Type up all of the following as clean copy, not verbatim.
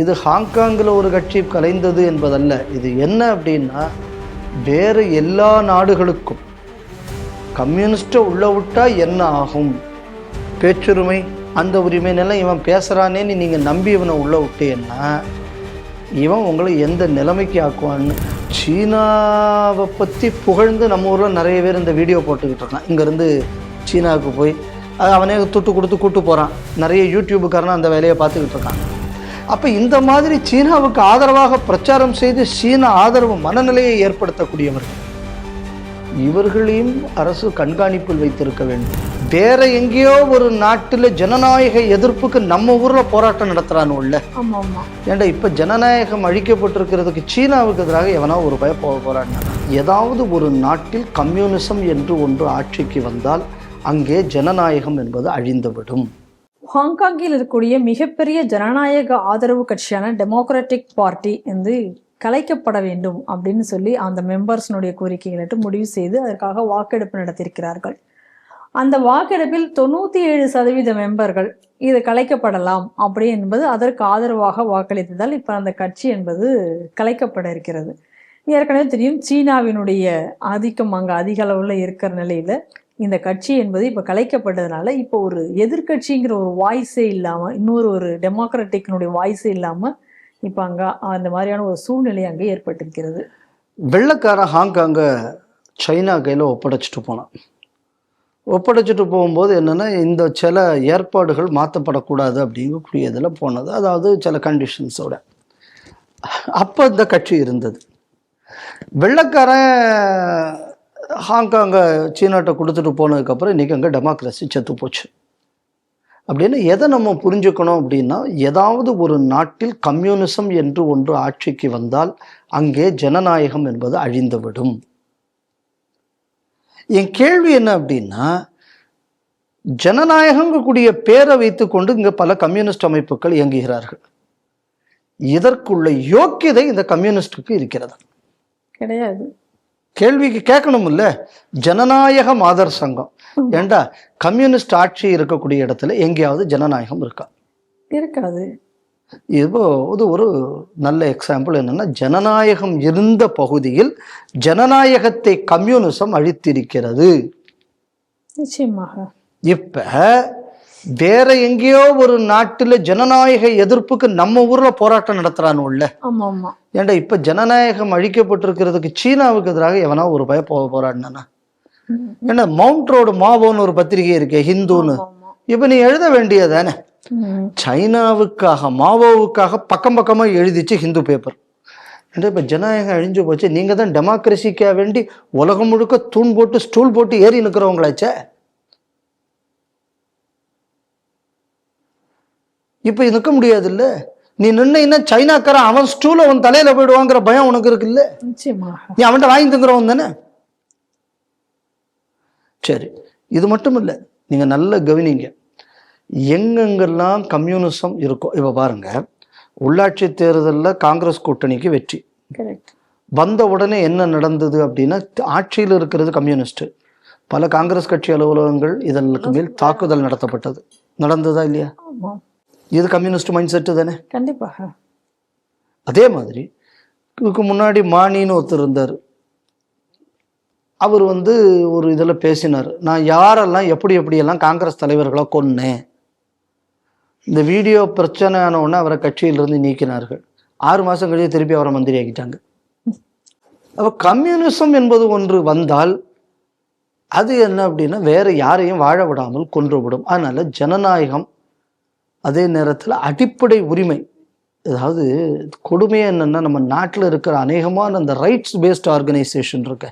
இது ஹாங்காங்கில் ஒரு கட்சி கலைந்தது என்பதல்ல. இது என்ன அப்படின்னா, வேறு எல்லா நாடுகளுக்கும் கம்யூனிஸ்ட்டை உள்ள விட்டா என்ன ஆகும், பேச்சுரிமை அந்த உரிமைன்னெல்லாம் இவன் பேசுகிறானேன்னு நீங்கள் நம்பி இவனை உள்ள விட்டேன்னா இவன் உங்களை எந்த நிலைமைக்கு ஆக்குவான்னு. சீனாவை பற்றி புகழ்ந்து நம்ம ஊரில் நிறைய பேர் இந்த வீடியோ போட்டுக்கிட்டு இருக்கான். இங்கேருந்து சீனாவுக்கு போய் அவனே துட்டு கொடுத்து கூட்டு போகிறான். நிறைய யூடியூபுக்காரனா அந்த வேலையை பார்த்துக்கிட்டு இருக்கான். அப்போ இந்த மாதிரி சீனாவுக்கு ஆதரவாக பிரச்சாரம் செய்து சீன ஆதரவு மனநிலையை ஏற்படுத்தக்கூடியவர்கள், இவர்களையும் அரசு கண்காணிப்பில் வைத்திருக்க வேண்டும். வேற எங்கேயோ ஒரு நாட்டில் ஜனநாயக எதிர்ப்புக்கு நம்ம ஊரில் போராட்டம் நடத்துகிறான்னு உள்ள. ஏன்டா இப்போ ஜனநாயகம் அழிக்கப்பட்டிருக்கிறதுக்கு சீனாவுக்கு எதிராக எவனா ஒரு போராடினா. ஏதாவது ஒரு நாட்டில் கம்யூனிசம் என்று ஒன்று ஆட்சிக்கு வந்தால் அங்கே ஜனநாயகம் என்பது அழிந்துவிடும். ஹாங்காங்கில் இருக்கக்கூடிய மிகப்பெரிய ஜனநாயக ஆதரவு கட்சியான டெமோக்ராட்டிக் பார்ட்டி வந்து கலைக்கப்பட வேண்டும் அப்படின்னு சொல்லி அந்த மெம்பர்ஸ்னுடைய கோரிக்கைகளிட்டு முடிவு செய்து அதற்காக வாக்கெடுப்பு நடத்தியிருக்கிறார்கள். அந்த வாக்கெடுப்பில் 97% மெம்பர்கள் இது கலைக்கப்படலாம் அப்படி என்பது அதற்கு ஆதரவாக வாக்களித்ததால் இப்போ அந்த கட்சி என்பது கலைக்கப்பட இருக்கிறது. ஏற்கனவே தெரியும், சீனாவினுடைய ஆதிக்கம் அங்கே அதிக அளவில் இருக்கிற நிலையில் இந்த கட்சி என்பது இப்போ கலைக்கப்பட்டதுனால இப்போ ஒரு எதிர்கட்சிங்கிற ஒரு வாய்ஸே இல்லாமல், ஒரு டெமோக்ராட்டிக்னுடைய வாய்ஸே இல்லாமல் இப்போ அங்கே அந்த மாதிரியான ஒரு சூழ்நிலை அங்கே ஏற்பட்டிருக்கிறது. வெள்ளக்கார ஹாங்காங்கை சைனா கையில் ஒப்படைச்சிட்டு போகும்போது என்னென்னா, இந்த சில ஏற்பாடுகள் மாற்றப்படக்கூடாது அப்படிங்கக்கூடிய இதில் போனது. அதாவது சில கண்டிஷன்ஸோட அப்போ இந்த கட்சி இருந்தது. வெள்ளக்காரன் ஹாங்காங்கை சீனாட்டை கொடுத்துட்டு போனதுக்கப்புறம் இன்றைக்கி அங்கே டெமோக்ரஸி செத்து போச்சு. அப்படின்னு எதை நம்ம புரிஞ்சுக்கணும் அப்படின்னா, ஏதாவது ஒரு நாட்டில் கம்யூனிசம் என்று ஒன்று ஆட்சிக்கு வந்தால் அங்கே ஜனநாயகம் என்பது அழிந்துவிடும். என் கேள்வி என்ன அப்படின்னா, ஜனநாயகங்கக்கூடிய பேரை வைத்து கொண்டு இங்கே பல கம்யூனிஸ்ட் அமைப்புகள் இயங்குகிறார்கள். இதற்குள்ள யோக்கியதை இந்த கம்யூனிஸ்டுக்கு இருக்கிறதா? கிடையாது. கேள்விக்கு கேட்கணும் இல்ல. ஜனநாயக மாதர் சங்கம் ஏண்டா, கம்யூனிஸ்ட் ஆட்சி இருக்கக்கூடிய இடத்துல எங்கேயாவது ஜனநாயகம் இருக்கா? இருக்காது. இப்போ இது ஒரு நல்ல எக்ஸாம்பிள். என்னன்னா, ஜனநாயகம் இருந்த பகுதியில் ஜனநாயகத்தை கம்யூனிசம் அழித்திருக்கிறது. நிச்சயமாக. இப்ப வேற எங்கேயோ ஒரு நாட்டுல ஜனநாயக எதிர்ப்புக்கு நம்ம ஊர்ல போராட்டம் நடத்துறான்னு உள்ள. ஏன்டா இப்ப ஜனநாயகம் அழிக்கப்பட்டிருக்கிறதுக்கு சீனாவுக்கு எதிராக எவனா ஒரு போராடினா. ஏன்னா மவுண்ட் ரோடு மாவோன்னு ஒரு பத்திரிகை இருக்கு, ஹிந்துன்னு. இப்ப நீ எழுத வேண்டியதானே, சைனாவுக்காக மாவோவுக்காக பக்கம் பக்கமா எழுதிச்சு ஹிந்து பேப்பர். ஏன்னா இப்ப ஜனநாயகம் அழிஞ்சு போச்சு, நீங்க தான் டெமோக்ரஸிக்காக வேண்டி உலகம் முழுக்க தூண் போட்டு ஸ்டூல் போட்டு ஏறி நிற்கிறவங்களாச்சே. இப்ப நிற்க முடியாது இல்ல. நீ நின்னா சைனாக்காரன் அவன் ஸ்டூல அவன் தலையில போயிடுவாங்கிற பயம் உனக்கு இருக்கு இல்ல. நீ அவன்கிட்ட வாங்கி தங்குறவன் தானே. சரி, இது மட்டும் இல்லை, நீங்க நல்ல கவனிங்க. எங்கெங்கெல்லாம் கம்யூனிசம் இருக்கும், இப்ப பாருங்க, உள்ளாட்சி தேர்தலில் காங்கிரஸ் கூட்டணிக்கு வெற்றி வந்த உடனே என்ன நடந்தது அப்படின்னா, ஆட்சியில் இருக்கிறது கம்யூனிஸ்ட். பல காங்கிரஸ் கட்சி அலுவலகங்கள் இதற்கு மேல் தாக்குதல் நடத்தப்பட்டது. நடந்ததா இல்லையா? இது கம்யூனிஸ்ட் மைண்ட் செட்டு தானே. கண்டிப்பாக. அதே மாதிரி இதுக்கு முன்னாடி மானின்னு ஒருத்தர் இருந்தார். அவர் ஒரு இதில் பேசினார், நான் யாரெல்லாம் எப்படியெல்லாம் காங்கிரஸ் தலைவர்களை கொன்னேன். இந்த வீடியோ பிரச்சனை ஆன உடனே அவரை கட்சியிலிருந்து நீக்கினார்கள். 6 மாதம் கழிச்சு திருப்பி அவரை மந்திரி ஆக்கிட்டாங்க. அப்போ கம்யூனிசம் என்பது ஒன்று வந்தால் அது என்ன அப்படின்னா, வேற யாரையும் வாழ விடாமல் கொன்றுவிடும். அதனால ஜனநாயகம், அதே நேரத்தில் அடிப்படை உரிமை. அதாவது கொடுமையாக என்னென்னா, நம்ம நாட்டில் இருக்கிற அநேகமான அந்த ரைட்ஸ் பேஸ்ட் ஆர்கனைசேஷன் இருக்கு,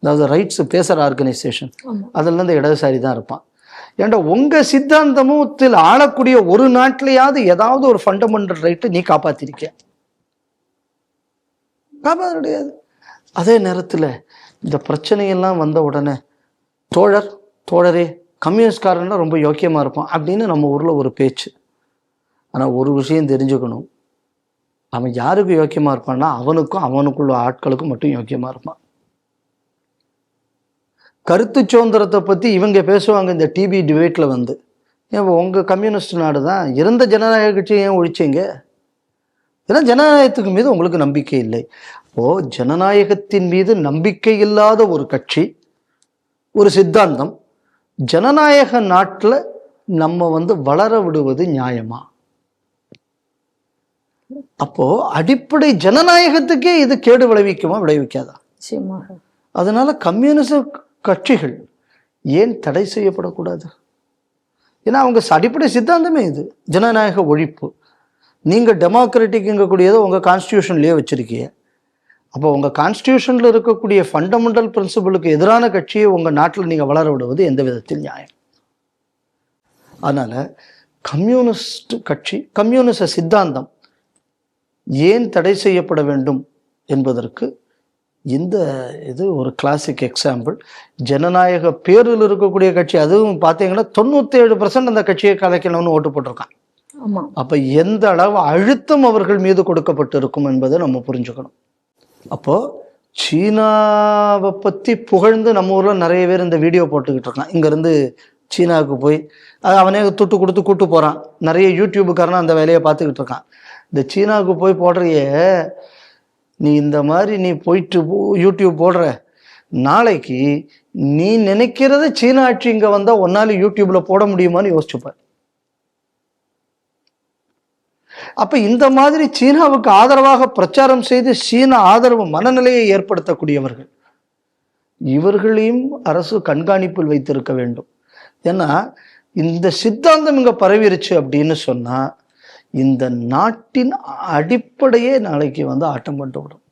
அதாவது ரைட்ஸ் பேசுகிற ஆர்கனைசேஷன், அதில் இந்த இடதுசாரி தான் இருப்பான். ஏன்டா உங்கள் சித்தாந்தமுத்தில் ஆளக்கூடிய ஒரு நாட்டிலையாவது ஏதாவது ஒரு ஃபண்டமெண்டல் ரைட்டை நீ காப்பாற்றிருக்க? காப்பாற்ற முடியாது. அதே நேரத்தில் இந்த பிரச்சனையெல்லாம் வந்த உடனே தோழரே கம்யூனிஸ்ட்காரன்லாம் ரொம்ப யோக்கியமாக இருப்பான் அப்படின்னு நம்ம ஊரில் ஒரு பேச்சு. ஆனால் ஒரு விஷயம் தெரிஞ்சுக்கணும், அவன் யாருக்கு யோக்கியமாக இருப்பான்னா அவனுக்கும் அவனுக்குள்ள ஆட்களுக்கும் மட்டும் யோக்கியமாக இருப்பான். கருத்து சுதந்திரத்தை பற்றி இவங்க பேசுவாங்க இந்த டிவி டிபேட்டில். ஏன் உங்கள் கம்யூனிஸ்ட் நாடு தான் இருந்த ஜனநாயக கட்சியை ஏன் ஒழிச்சிங்க? ஏன்னா ஜனநாயகத்துக்கு மீது உங்களுக்கு நம்பிக்கை இல்லை. அப்போது ஜனநாயகத்தின் மீது நம்பிக்கை இல்லாத ஒரு கட்சி, ஒரு சித்தாந்தம் ஜனநாயக நாட்டில் நம்ம வளர விடுவது நியாயமா? அப்போ அடிப்படை ஜனநாயகத்துக்கே இது கேடு விளைவிக்குமா, விளைவிக்காதா? அதனால கம்யூனிச கட்சிகள் ஏன் தடை செய்யப்படக்கூடாது? ஏன்னா அவங்க அடிப்படை சித்தாந்தமே இது, ஜனநாயக ஒழிப்பு. நீங்கள் டெமோக்ராட்டிக்ங்கக்கூடியதை உங்கள் கான்ஸ்டியூஷன்லேயே வச்சுருக்கீங்க. அப்போ உங்கள் கான்ஸ்டியூஷனில் இருக்கக்கூடிய ஃபண்டமெண்டல் பிரின்சிபலுக்கு எதிரான கட்சியை உங்கள் நாட்டில் நீங்கள் வளர விடுவது எந்த விதத்தில் நியாயம்? அதனால் கம்யூனிஸ்ட் கட்சி, கம்யூனிச சித்தாந்தம் ஏன் தடை செய்யப்பட வேண்டும் என்பதற்கு இது ஒரு கிளாசிக் எக்ஸாம்பிள். ஜனநாயக பேரில் இருக்கக்கூடிய கட்சி, அதுவும் பார்த்தீங்கன்னா 97% அந்த கட்சியை கலைக்கணும்னு ஓட்டு போட்டிருக்கான். அப்போ எந்த அளவு அழுத்தம் அவர்கள் மீது கொடுக்கப்பட்டு இருக்கும் என்பதை நம்ம புரிஞ்சுக்கணும். அப்போது சீனாவை பற்றி புகழ்ந்து நம்ம ஊரில் நிறைய பேர் இந்த வீடியோ போட்டுக்கிட்டு இருக்கான். இங்கேருந்து சீனாவுக்கு போய் அவனே துட்டு கொடுத்து கூட்டு போகிறான். நிறைய யூடியூபுக்காரனா அந்த வேலையை பார்த்துக்கிட்டு இருக்கான். இந்த சீனாவுக்கு போய் போடுறிய நீ இந்த மாதிரி நீ போயிட்டு யூடியூப் போடுற, நாளைக்கு நீ நினைக்கிறத சீனா ஆட்சி இங்கே வந்தால் ஒன்னால யூடியூப்ல போட முடியுமான்னு யோசிச்சுப்பார். அப்ப இந்த மாதிரி சீனாவுக்கு ஆதரவாக பிரச்சாரம் செய்து சீன ஆதரவு மனநிலையை ஏற்படுத்தக்கூடியவர்கள், இவர்களையும் அரசு கண்காணிப்பில் வைத்திருக்க வேண்டும். ஏன்னா இந்த சித்தாந்தம் இங்க பரவிருச்சு அப்படின்னு சொன்னா இந்த நாட்டின் அடிப்படையே நாளைக்கு ஆட்டம் பண்ணிட்டு விடும்.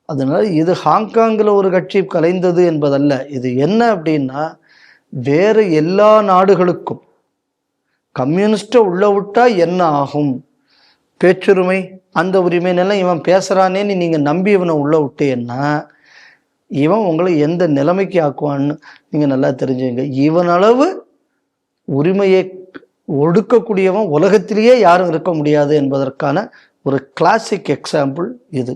அதனால இது ஹாங்காங்கில் ஒரு கட்சி கலைந்தது என்பதல்ல. இது என்ன அப்படின்னா, வேற எல்லா நாடுகளுக்கும் கம்யூனிஸ்டை உள்ள விட்டா என்ன ஆகும், பேச்சுரிமை அந்த உரிமைன்னெல்லாம் இவன் பேசுறானேன்னு நீங்க நம்பி இவனை உள்ள விட்டேன்னா இவன் உங்களை எந்த நிலைமைக்கு ஆக்குவான்னு நீங்க நல்லா தெரிஞ்சுங்க. இவன் அளவு உரிமையை ஒடுக்கக்கூடியவன் உலகத்திலேயே யாரும் இருக்க முடியாது என்பதற்கான ஒரு கிளாசிக் எக்ஸாம்பிள் இது.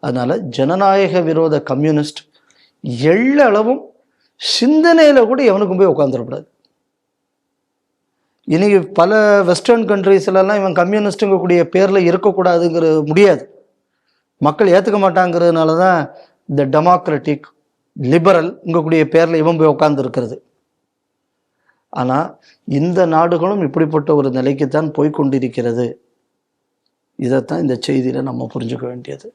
அதனால ஜனநாயக விரோத கம்யூனிஸ்ட் எள்ளளவும் சிந்தனையில கூட எவனுக்கும் போய் உட்காந்துடக்கூடாது. இன்னைக்கு பல வெஸ்டர்ன் கண்ட்ரீஸ்லாம் இவன் கம்யூனிஸ்ட்டுங்க கூடிய பேரில் இருக்கக்கூடாதுங்கிற முடியாது, மக்கள் ஏற்றுக்க மாட்டாங்கிறதுனால தான் இந்த டெமோக்ராட்டிக் லிபரல் இங்கக்கூடிய பேரில் இவன் போய் உட்கார்ந்து இருக்கிறது. ஆனால் இந்த நாடுகளும் இப்படிப்பட்ட ஒரு நிலைக்குத்தான் போய்கொண்டிருக்கிறது. இதைத்தான் இந்த செய்தியில் நம்ம புரிஞ்சுக்க வேண்டியது.